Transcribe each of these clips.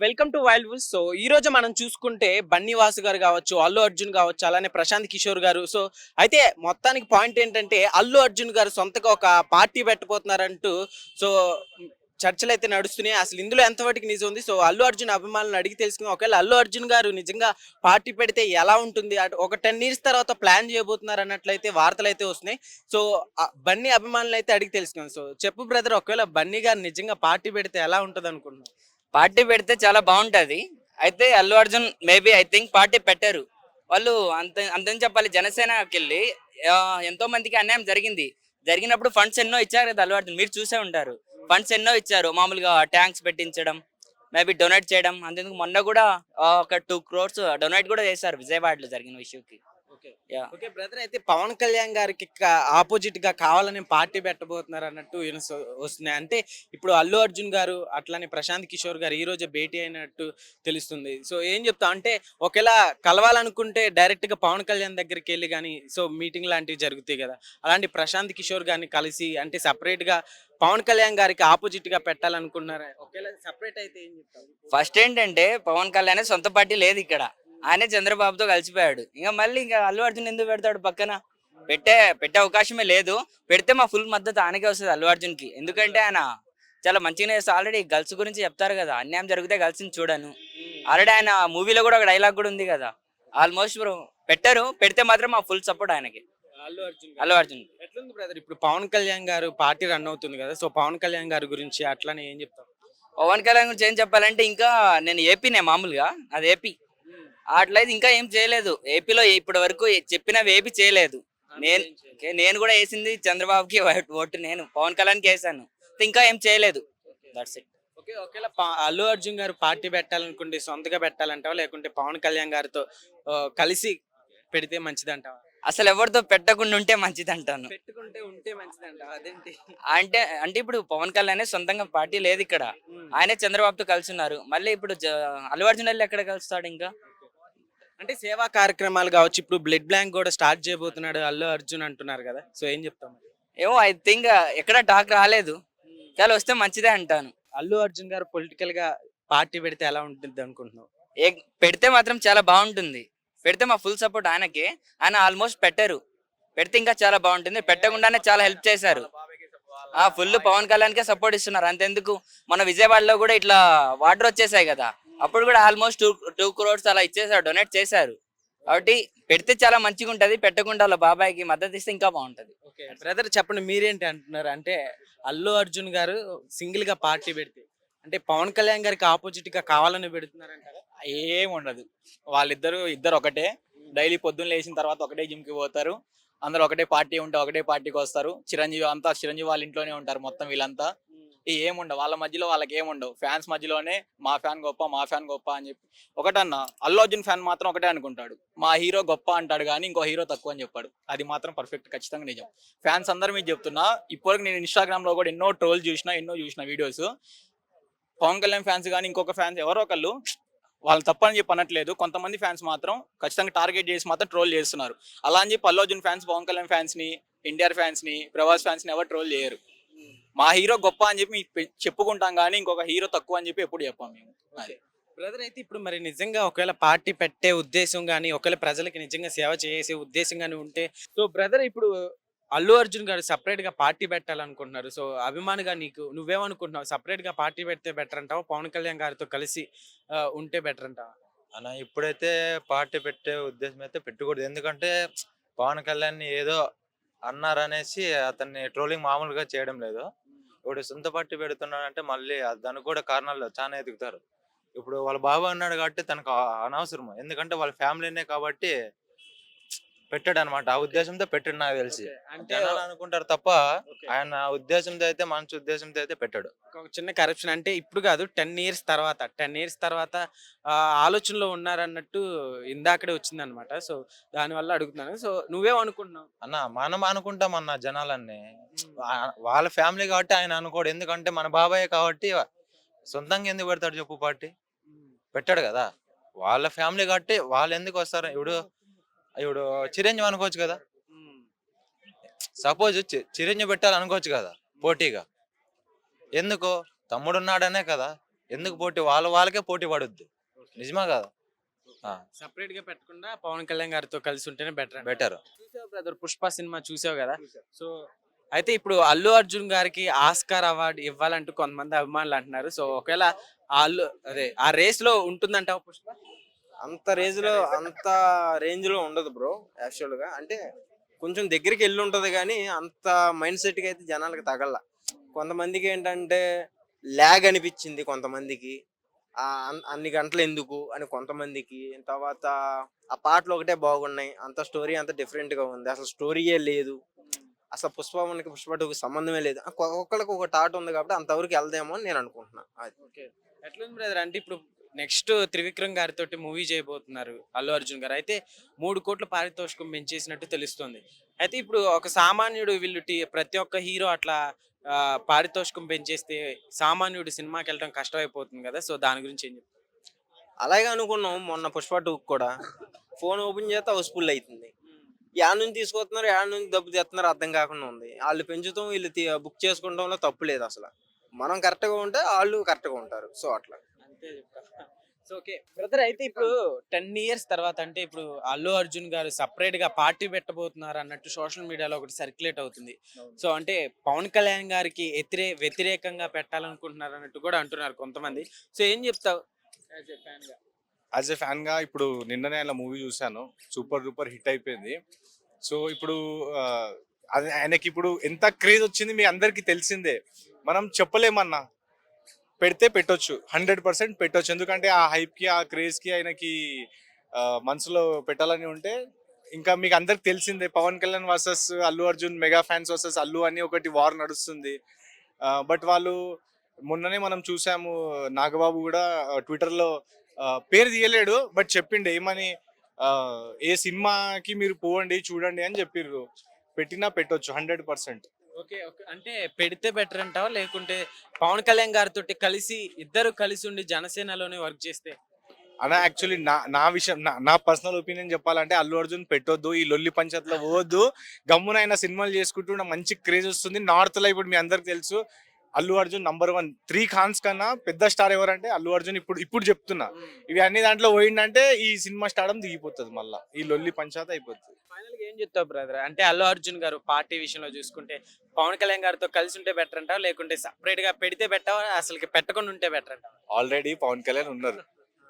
Welcome to wild Woods. So ఈ రోజు మనం చూసుకుంటే బన్నీ వాసు గారు కావచ్చు, అల్లు అర్జున్ కావచ్చు, అలానే ప్రశాంత్ కిషోర్ గారు. సో అయితే మొత్తానికి పాయింట్ ఏంటంటే అల్లు అర్జున్ గారు సొంతగా ఒక పార్టీ పెట్టబోతున్నారంటూ సో చర్చలైతే నడుస్తున్నాయి. అసలు ఇందులో ఎంతవరకు నిజం ఉంది? సో అల్లు అర్జున్ అభిమానులను అడిగి తెలుసుకుందాం. ఒకవేళ అల్లు అర్జున్ గారు నిజంగా పార్టీ పెడితే ఎలా ఉంటుంది? అటు ఒక 10 ఇయర్స్ తర్వాత ప్లాన్ చేయబోతున్నారు అన్నట్లయితే వార్తలైతే వస్తున్నాయి. సో బన్నీ అభిమానులు అయితే అడిగి తెలుసుకుందాం. సో చెప్పు బ్రదర్, ఒకవేళ బన్నీ గారు నిజంగా పార్టీ పెడితే ఎలా ఉంటుంది అనుకుంటున్నావు? పార్టీ పెడితే చాలా బాగుంటది. అయితే Allu Arjun maybe I think party పెట్టరు. వాళ్ళు అంతని చెప్పాలి, జనసేనకెళ్ళి ఎంతో మందికి అన్యాయం జరిగింది. జరిగినప్పుడు ఫండ్స్ ఎన్నో ఇచ్చారు కదా అల్లు అర్జున్, మీరు చూసే ఉంటారు. ఫండ్స్ ఎన్నో ఇచ్చారు, మామూలుగా ట్యాంక్స్ పెట్టించడం, మేబీ డొనేట్ చేయడం. అంతెందుకు మొన్న కూడా ఒక 2 crores డొనేట్ కూడా చేశారు విజయవాడలో జరిగిన ఇష్యూకి. ఓకే. యా. ఓకే బ్రదర్, అయితే పవన్ కళ్యాణ్ గారికి ఆపోజిట్ గా కావాలని పార్టీ పెట్టబోతున్నారు అన్నట్టు వస్తున్నాయి. అంటే ఇప్పుడు అల్లు అర్జున్ గారు అట్లానే ప్రశాంత్ కిషోర్ గారు ఈ రోజే భేటీ అయినట్టు తెలుస్తుంది. సో ఏం చెప్తా అంటే ఒకవేళ కలవాలనుకుంటే డైరెక్ట్ గా పవన్ కళ్యాణ్ దగ్గరికి వెళ్ళి కానీ సో మీటింగ్ లాంటివి జరుగుతాయి కదా, అలాంటి ప్రశాంత్ కిషోర్ గారిని కలిసి అంటే సపరేట్ గా పవన్ కళ్యాణ్ గారికి ఆపోజిట్ గా పెట్టాలనుకున్నారా? ఒకవేళ సపరేట్ అయితే ఏం చెప్తారు? ఫస్ట్ ఏంటంటే పవన్ కళ్యాణ్ సొంత పార్టీ లేదు ఇక్కడ. ఆయనే చంద్రబాబుతో కలిసిపోయాడు. ఇంకా అల్లు అర్జున్ ఎందుకు పెడతాడు పక్కన? పెట్టే అవకాశమే లేదు. పెడితే మా ఫుల్ మద్దతు ఆయనకే వస్తుంది, అల్లు అర్జున్ కి. ఎందుకంటే ఆయన చాలా మంచిగానే ఆల్రెడీ గర్ల్స్ గురించి చెప్తారు కదా, అన్యాయం జరిగితే గర్ల్స్ ని చూడను. ఆల్రెడీ ఆయన మూవీలో కూడా ఒక డైలాగ్ కూడా ఉంది కదా. ఆల్మోస్ట్ పెట్టరు, పెడితే మాత్రం మా ఫుల్ సపోర్ట్ ఆయనకి, అల్లు అర్జున్. ఎట్లుంది బ్రదర్, ఇప్పుడు పవన్ కళ్యాణ్ గారు పార్టీ రన్ అవుతుంది కదా, సో పవన్ కళ్యాణ్ గారి గురించి అట్లానే ఏం చెప్తాం? పవన్ కళ్యాణ్ గురించి ఏం చెప్పాలంటే, ఇంకా నేను ఏపీనే మామూలుగా, అది ఏపీ. అట్లయితే ఇంకా ఏం చేయలేదు ఏపీలో ఇప్పటి వరకు, చెప్పినవి ఏపీ చేయలేదు. నేను నేను కూడా వేసింది చంద్రబాబుకి ఓటు, నేను పవన్ కళ్యాణ్కి వేసాను. ఇంకా ఏం చేయలేదు. That's it. ఓకే. ఒకవేళ అల్లు అర్జున్ గారు పార్టీ పెట్టాలనుకుంటే సొంతగా పెట్టాలంటావా, లేకుంటే పవన్ కళ్యాణ్ గారితో కలిసి పెడితే మంచిదంటావా? అసలు ఎవరితో పెట్టకుండా ఉంటే మంచిది అంటాను. పెట్టుకుంటే ఉంటే మంచిదంటావా? అదేంటి? అంటే అంటే ఇప్పుడు పవన్ కళ్యాణ్ సొంతంగా పార్టీ లేదు ఇక్కడ. ఆయనే చంద్రబాబుతో కలిసి ఉన్నారు. మళ్ళీ ఇప్పుడు అల్లు అర్జున్ వెళ్ళి ఎక్కడ కలుస్తాడు ఇంకా? అంటే సేవా కార్యక్రమాలు కావచ్చు, ఇప్పుడు బ్లడ్ బ్యాంక్ కూడా స్టార్ట్ చేయబోతున్నాడు అల్లు అర్జున్ అంటున్నారు కదా, సో ఏం చెప్తాం? ఏమో, ఐ థింక్ ఎక్కడ టాక్ రాలేదు. చాలా వస్తే మంచిదే అంటాను. అల్లు అర్జున్ గారు పొలిటికల్ గా పార్టీ పెడితే ఎలా ఉంటుంది అనుకుంటున్నావు? ఏ పెడితే మాత్రం చాలా బాగుంటుంది. పెడితే మా ఫుల్ సపోర్ట్ ఆయనకి. ఆయన ఆల్మోస్ట్ పెట్టరు, పెడితే ఇంకా చాలా బాగుంటుంది. పెట్టకుండానే చాలా హెల్ప్ చేశారు. ఫుల్ పవన్ కళ్యాణ్కే సపోర్ట్ ఇస్తున్నారు. అంతెందుకు, మన విజయవాడలో కూడా ఇట్లా వాటర్ వచ్చేసాయి కదా, అప్పుడు కూడా ఆల్మోస్ట్ 2 crores అలా ఇచ్చేసారు, డొనేట్ చేశారు. కాబట్టి పెడితే చాలా మంచిగా ఉంటది. పెట్టకుండా వాళ్ళ బాబాయ్కి మద్దతు ఇస్తే ఇంకా బాగుంటది. ఓకే బ్రదర్, చెప్పండి మీరేంటి అంటున్నారు? అంటే అల్లు అర్జున్ గారు సింగిల్ గా పార్టీ పెడితే అంటే పవన్ కళ్యాణ్ గారికి ఆపోజిట్ గా కావాలని పెడుతున్నారంటారా? ఏం ఉండదు. ఇద్దరు ఒకటే. డైలీ పొద్దున్న లేచిన తర్వాత ఒకటే జిమ్ కి పోతారు. అందరూ ఒకటే పార్టీ ఉంటే ఒకటే పార్టీకి వస్తారు. చిరంజీవి వాళ్ళ ఇంట్లోనే ఉంటారు మొత్తం వీళ్ళంతా. ఏముండవు వాళ్ళ మధ్యలో, వాళ్ళకి ఏముండవు. ఫ్యాన్స్ మధ్యలోనే మా ఫ్యాన్ గొప్ప అని చెప్పి ఒకటన్నా. అల్లు అర్జున్ ఫ్యాన్ మాత్రం ఒకటే అనుకుంటాడు, మా హీరో గొప్ప అంటాడు కానీ ఇంకో హీరో తక్కువ అని చెప్పాడు. అది మాత్రం పర్ఫెక్ట్, ఖచ్చితంగా నిజం. ఫ్యాన్స్ అందరూ మీకు చెప్తున్నా. ఇప్పటికి నేను ఇన్స్టాగ్రామ్ లో కూడా ఎన్నో చూసిన వీడియోస్. పవన్ కళ్యాణ్ ఫ్యాన్స్ కానీ ఇంకొక ఫ్యాన్స్ ఎవరో ఒకళ్ళు, వాళ్ళు తప్పని చెప్పి అనట్లేదు, కొంతమంది ఫ్యాన్స్ మాత్రం ఖచ్చితంగా టార్గెట్ చేసి మాత్రం ట్రోల్ చేస్తున్నారు. అలా అని చెప్పి అల్లు అర్జున్ ఫ్యాన్స్ పవన్ కళ్యాణ్ ఫ్యాన్స్ ని, ఎన్టీఆర్ ఫ్యాన్స్ ని, ప్రభాస్ ఫ్యాన్స్ ని ఎవరు ట్రోల్ చేయరు. మా హీరో గొప్ప అని చెప్పి చెప్పుకుంటాం కానీ ఇంకొక హీరో తక్కువ అని చెప్పి ఎప్పుడు చెప్పాం మేము. అది బ్రదర్, అయితే ఇప్పుడు మరి నిజంగా ఒకవేళ పార్టీ పెట్టే ఉద్దేశం కానీ ఒకవేళ ప్రజలకి నిజంగా సేవ చేసే ఉద్దేశం కానీ ఉంటే, సో బ్రదర్ ఇప్పుడు అల్లు అర్జున్ గారు సపరేట్ గా పార్టీ పెట్టాలనుకుంటున్నారు. సో అభిమానిగా నువ్వేమనుకుంటున్నావు? సపరేట్ గా పార్టీ పెడితే బెటర్ అంటావా, పవన్ కళ్యాణ్ గారితో కలిసి ఉంటే బెటర్ అంటావా? అన్న ఇప్పుడైతే పార్టీ పెట్టే ఉద్దేశం అయితే పెట్టకూడదు. ఎందుకంటే పవన్ కళ్యాణ్ ఏదో అన్నారనేసి అతన్ని ట్రోలింగ్ మామూలుగా చేయడం లేదు. ఇప్పుడు సొంత పార్టీ పెడుతున్నాడంటే మళ్ళీ దానికి కూడా కారణాలు చాలా ఎదుగుతారు. ఇప్పుడు వాళ్ళ బాబు అన్నాడు కాబట్టి తనకు అనవసరం, ఎందుకంటే వాళ్ళ ఫ్యామిలీనే కాబట్టి పెట్టాడు అనమాట. ఆ ఉద్దేశంతో పెట్టాడు నాకు తెలిసి. అంటే జనాలు అనుకుంటారు తప్ప ఆయన ఉద్దేశంతో అయితే, మంచి ఉద్దేశంతో అయితే పెట్టాడు. ఒక చిన్న కరప్షన్ అంటే ఇప్పుడు కాదు, 10 ఇయర్స్ తర్వాత ఆలోచనలో ఉన్నారన్నట్టు ఇందాకడే వచ్చిందనమాట. సో దానివల్ల అడుగుతున్నాను. సో నువ్వేమనుకుంటున్నావు? అన్న మనం అనుకుంటాం అన్న జనాలన్నీ. వాళ్ళ ఫ్యామిలీ కాబట్టి ఆయన అనుకోడు. ఎందుకంటే మన బాబాయ్ కాబట్టి సొంతంగా ఎందుకు పెడతాడు చెప్పు పార్టీ? పెట్టాడు కదా. వాళ్ళ ఫ్యామిలీ కాబట్టి వాళ్ళు ఎందుకు వస్తారు? ఇప్పుడు ఇప్పుడు చిరంజీవి అనుకోవచ్చు కదా. సపోజ్ చిరంజీవి పెట్టాలి అనుకోవచ్చు కదా పోటీగా. ఎందుకు? తమ్ముడు ఉన్నాడనే కదా. ఎందుకు పోటీ వాళ్ళకే పోటీ పడుద్ది. నిజమా కదా? సెపరేట్ గా పెట్టకుండా పవన్ కళ్యాణ్ గారితో కలిసి ఉంటేనే బెటర్. బెటర్. చూసావు బ్రదర్, పుష్ప సినిమా చూసావు కదా? సో అయితే ఇప్పుడు అల్లు అర్జున్ గారికి ఆస్కార్ అవార్డు ఇవ్వాలంటూ కొంతమంది అభిమానులు అంటున్నారు. సో ఒకవేళ ఆ రేస్ లో ఉంటుందంటావు పుష్ప? అంత రేంజ్ లో ఉండదు బ్రో. యాక్చువల్ గా అంటే కొంచెం దగ్గరికి వెళ్ళి ఉంటది కానీ అంత మైండ్ సెట్ కి అయితే జనాలకు తగల. కొంతమందికి ఏంటంటే ల్యాగ్ అనిపించింది, కొంతమందికి అన్ని గంటలు ఎందుకు అని, కొంతమందికి తర్వాత ఆ పాటలు ఒకటే బాగున్నాయి, అంత స్టోరీ అంత డిఫరెంట్ గా ఉంది, అసలు స్టోరీయే లేదు, అసలు పుష్ప 2కి సంబంధమే లేదు. ఒక్కొక్కరికి ఒక టాట్ ఉంది కాబట్టి అంతవరకు వెళ్దామో అని నేను అనుకుంటున్నా. ఓకే, ఎట్లుంది బ్రదర్? అంటే ఇప్పుడు నెక్స్ట్ త్రివిక్రమ్ గారితో మూవీ చేయబోతున్నారు అల్లు అర్జున్ గారు. అయితే 3 కోట్ల పారితోషికం పెంచేసినట్టు తెలుస్తుంది. అయితే ఇప్పుడు ఒక సామాన్యుడు ప్రతి ఒక్క హీరో అట్లా పారితోషికం పెంచేస్తే సామాన్యుడు సినిమాకి వెళ్ళడం కష్టమైపోతుంది కదా. సో దాని గురించి ఏం చెప్తారు? అలాగే అనుకున్నాం మొన్న పుష్ప 2 కూడా. ఫోన్ ఓపెన్ చేస్తే హౌస్ఫుల్ అవుతుంది. యాడ్ నుంచి తీసుకొస్తున్నారు, యాడ్ నుంచి డబ్బు తెస్తున్నారు, అర్థం కాకుండా ఉంది. వాళ్ళు పెంచుతాం, వీళ్ళు బుక్ చేసుకుంటాంలో తప్పు లేదు. అసలు మనం కరెక్ట్ గా ఉంటే వాళ్ళు కరెక్ట్ గా ఉంటారు. సో అట్లా అంతే చెప్తా. సో ఓకే బ్రదర్, అయితే ఇప్పుడు 10 years తర్వాత అంటే ఇప్పుడు అల్లు అర్జున్ గారు సపరేట్ గా పార్టీ పెట్టబోతున్నారు అన్నట్టు సోషల్ మీడియాలో ఒకటి సర్క్యులేట్ అవుతుంది. సో అంటే పవన్ కళ్యాణ్ గారికి వ్యతిరేకంగా పెట్టాలనుకుంటున్నారు అన్నట్టు కూడా అంటున్నారు కొంతమంది. సో ఏం చెప్తావు యాజ్ ఎ ఫ్యాన్ గా? యాజ్ ఎ ఫ్యాన్ గా ఇప్పుడు నిన్ననే ఆయన మూవీ చూశాను, సూపర్ డూపర్ హిట్ అయిపోయింది. సో ఇప్పుడు అది ఆయనకి ఇప్పుడు ఎంత క్రేజ్ వచ్చింది మీ అందరికి తెలిసిందే. మనం చెప్పలేమన్నా, పెడితే పెట్టొచ్చు, 100% పెట్టొచ్చు. ఎందుకంటే ఆ హైప్ కి ఆ క్రేజ్ కి ఆయనకి మనసులో పెట్టాలని ఉంటే ఇంకా మీకు అందరికి తెలిసిందే. Pavan Kalyan versus Allu Arjun, mega fans versus Allu అని ఒకటి వార్ నడుస్తుంది. బట్ వాళ్ళు మొన్ననే మనం చూసాము, నాగబాబు కూడా ట్విట్టర్లో పేరు తీయలేడు బట్ చెప్పిండు ఏమని, ఏ సినిమాకి మీరు పోవండి చూడండి అని చెప్పిర్రు. పెట్టినా పెట్టొచ్చు 100%. ఓకే ఓకే, అంటే పెడితే బెటర్ అంటావా, లేకుంటే పవన్ కళ్యాణ్ గారితో ఇద్దరు కలిసి ఉండి జనసేనలోనే వర్క్ చేస్తే? అలా యాక్చువల్లీ నా విషయం, నా పర్సనల్ ఒపీనియన్ చెప్పాలంటే అల్లు అర్జున్ పెట్టొద్దు, ఈ లొల్లి పంచాయతీలో పోవద్దు, గమ్మునైనా సినిమాలు చేసుకుంటూ మంచి క్రేజ్ వస్తుంది. నార్త్ లో ఇప్పుడు మీ అందరికి తెలుసు అల్లు అర్జున్ నంబర్ 1. 3 ఖాన్స్ కన్నా పెద్ద స్టార్ ఎవరంటే అల్లు అర్జున్. ఇప్పుడు చెప్తున్నా, ఇవి అన్ని దాంట్లో పోయిందంటే ఈ సినిమా స్టార్డం దిగిపోతుంది, మళ్ళీ ఈ లొల్లి పంచాయతీ అయిపోతుంది. ఫైనల్ గా ఏం చెప్తావు బ్రదర్? అంటే అల్లు అర్జున్ గారు పార్టీ విషయంలో చూసుకుంటే పవన్ కళ్యాణ్ గారితో కలిసి ఉంటే బెటర్ అంటావా, లేకుంటే సపరేట్ గా పెడితే బెటర్, అసలు పెట్టకుండా ఉంటే బెటర్ అంటావా? ఆల్రెడీ పవన్ కళ్యాణ్ ఉన్నారు,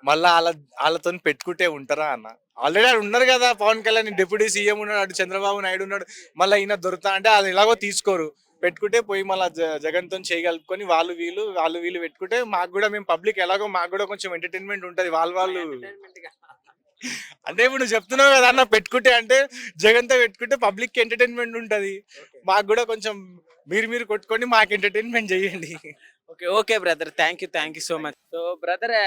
మళ్ళా వాళ్ళతో పెట్టుకుంటే ఉంటారా అన్న? ఆల్రెడీ ఆడు ఉన్నారు కదా పవన్ కళ్యాణ్, డిప్యూటీ సీఎం ఉన్నాడు, అటు చంద్రబాబు నాయుడు ఉన్నాడు, మళ్ళీ ఈయన దొరుకుతా అంటే అది ఎలాగో తీసుకోరు. పెట్టుకుంటే పోయి మళ్ళీ జగన్తో చేయగలుపుకొని వాళ్ళు వీళ్ళు పెట్టుకుంటే మాకు కూడా, మేము పబ్లిక్ ఎలాగో మాకు కూడా కొంచెం ఎంటర్టైన్మెంట్ ఉంటుంది. వాళ్ళు అంటే ఇప్పుడు నువ్వు చెప్తున్నావు కదా అన్న, పెట్టుకుంటే అంటే జగన్తో పెట్టుకుంటే పబ్లిక్ ఎంటర్టైన్మెంట్ ఉంటుంది, మాకు కూడా కొంచెం మీరు కొట్టుకొని మాకు ఎంటర్టైన్మెంట్ చేయండి. Okay okay brother, thank you so much. So brother,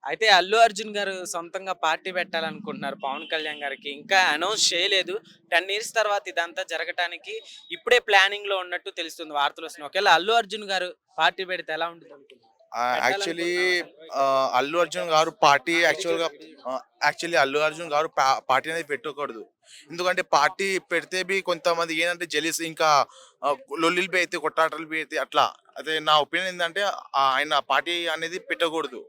అయితే అల్లు అర్జున్ గారు సొంతంగా పార్టీ పెట్టాలనుకుంటున్నారు పవన్ కళ్యాణ్ గారికి. ఇంకా అనౌన్స్ చేయలేదు. 10 years తర్వాత ఇదంతా జరగటానికి ఇప్పుడే ప్లానింగ్ లో ఉన్నట్టు తెలుస్తుంది, వార్తలు వస్తున్నాయి. ఒకవేళ అల్లు అర్జున్ గారు పార్టీ పెడితే ఎలా ఉంటుంది అనుకుంటున్నారు? యాక్చువల్లీ అల్లు అర్జున్ గారు పార్టీ అల్లు అర్జున్ గారు పార్టీ అనేది పెట్టకూడదు. ఎందుకంటే పార్టీ పెడితే కొంతమంది ఏంటంటే జెలిస్, ఇంకా లొల్లిలు అయితే కొట్టాటలు అయితే అట్లా. అదే నా ఒపీనియన్ ఏంటంటే ఆయన పార్టీ అనేది పెట్టకూడదు.